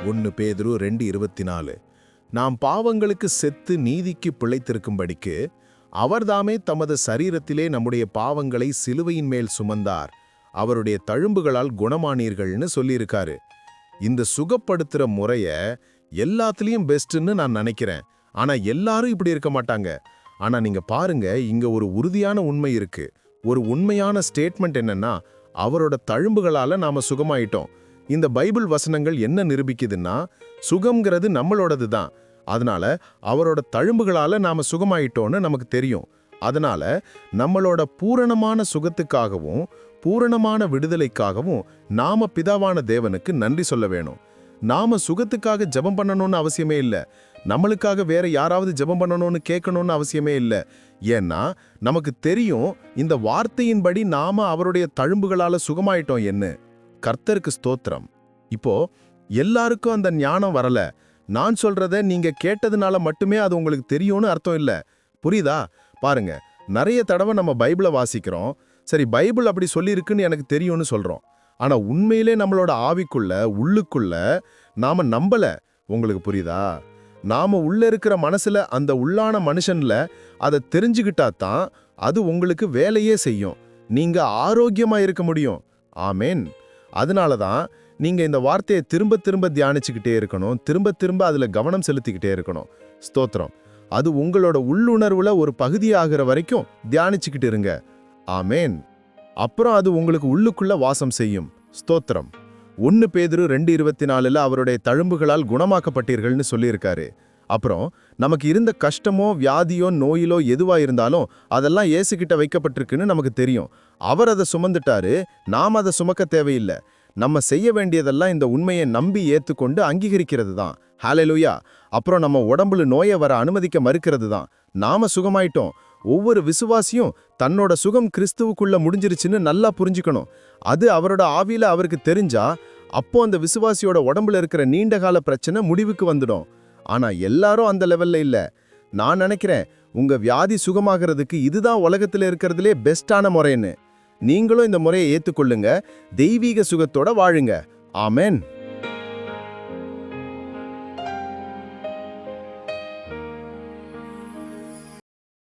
1 பேதுரு 2:24. நாம் பாவங்களுக்கு செத்து நீதிக்கு பிழைத்திருக்கும்படிக்கு அவர்தாமே தமது சரீரத்திலே நம்முடைய பாவங்களை சிலுவையின் மேல் சுமந்தார், அவருடைய தழும்புகளால் குணமானீர்கள்னு சொல்லியிருக்காரு. இந்த சுகப்படுத்துற முறைய எல்லாத்துலயும் பெஸ்ட்னு நான் நினைக்கிறேன். ஆனா எல்லாரும் இப்படி இருக்க மாட்டாங்க. ஆனா நீங்க பாருங்க, இங்க ஒரு உறுதியான உண்மை இருக்கு. ஒரு உண்மையான ஸ்டேட்மெண்ட் என்னன்னா, அவரோட தழும்புகளால நாம சுகமாயிட்டோம். இந்த பைபிள் வசனங்கள் என்ன நிரூபிக்குதுன்னா, சுகம்ங்கிறது நம்மளோடது தான். அதனால அவரோட தழும்புகளால நாம சுகமாயிட்டோன்னு நமக்கு தெரியும். அதனால நம்மளோட பூரணமான சுகத்துக்காகவும் பூரணமான விடுதலைக்காகவும் நாம பிதாவான தேவனுக்கு நன்றி சொல்ல வேணும். நாம சுகத்துக்காக ஜெபம் பண்ணணும்னு அவசியமே இல்லை. நம்மளுக்காக வேற யாராவது ஜெபம் பண்ணணும்னு கேட்கணும்னு அவசியமே இல்லை. ஏன்னா நமக்கு தெரியும், இந்த வார்த்தையின்படி நாம அவருடைய தழும்புகளால சுகமாயிட்டோம் என்ன. கர்த்தருக்கு ஸ்தோத்திரம். இப்போ எல்லாருக்கும் அந்த ஞானம் வரல. நான் சொல்றத நீங்க கேட்டதுனால மட்டுமே அது உங்களுக்கு தெரியும்னு அர்த்தம் இல்ல. புரியுதா? பாருங்க, நிறைய தடவை நம்ம பைபிளை வாசிக்கிறோம். சரி, பைபிள் அப்படி சொல்லியிருக்குன்னு எனக்கு தெரியும்னு சொல்றோம். ஆனா உண்மையிலே நம்மளோட ஆவிக்குள்ள உள்ளுக்குள்ள நாம நம்பல. உங்களுக்கு புரியுதா? நாம உள்ள இருக்கிற மனசுல, அந்த உள்ளான மனுஷன்ல அதை தெரிஞ்சுக்கிட்டா தான் அது உங்களுக்கு வேலையே செய்யும். நீங்க ஆரோக்கியமா இருக்க முடியும். ஆமேன். அதனால தான் நீங்க இந்த வார்த்தையை திரும்ப திரும்ப தியானிச்சுக்கிட்டே இருக்கணும். திரும்ப திரும்ப அதுல கவனம் செலுத்திக்கிட்டே இருக்கணும். ஸ்தோத்திரம். அது உங்களோட உள்ளுணர்வுல ஒரு பகுதியாகிற வரைக்கும் தியானிச்சுக்கிட்டு இருங்க. ஆமேன். அப்புறம் அது உங்களுக்கு உள்ளுக்குள்ள வாசம் செய்யும். ஸ்தோத்திரம். 1 பேதுரு 2:24 அவருடைய தழும்புகளால் குணமாக்கப்பட்டீர்கள்னு சொல்லியிருக்காரு. அப்புறம் நமக்கு இருந்த கஷ்டமோ வியாதியோ நோயிலோ எதுவா இருந்தாலும் அதெல்லாம் இயேசுகிட்ட வைக்கப்பட்டிருக்குன்னு நமக்கு தெரியும். அவர் அதை சுமந்துட்டாரு, நாம் அதை சுமக்க தேவையில்லை. நம்ம செய்ய வேண்டியதெல்லாம் இந்த உண்மையை நம்பி ஏத்துக்கொண்டு அங்கீகரிக்கிறது தான். ஹல்லேலூயா. அப்புறம் நம்ம உடம்புல நோயை வர அனுமதிக்க மறுக்கிறது தான். நாம சுகமாயிட்டோம். ஒவ்வொரு விசுவாசியும் தன்னோட சுகம் கிறிஸ்துவுக்குள்ள முடிஞ்சிருச்சுன்னு நல்லா புரிஞ்சுக்கணும். அது அவரோட ஆவியில அவருக்கு தெரிஞ்சா அப்போ அந்த விசுவாசியோட உடம்புல இருக்கிற நீண்டகால பிரச்சனை முடிவுக்கு வந்துடும். ஆனா எல்லாரும் அந்த லெவல்ல இல்ல. நான் நினைக்கிறேன், உங்க வியாதி சுகமாகிறதுக்கு இதுதான் உலகத்துல இருக்கிறதுலே பெஸ்டான முறைன்னு. நீங்களும் இந்த முறையை ஏத்துக்கொள்ளுங்க. தெய்வீக சுகத்தோட வாழுங்க. ஆமென்.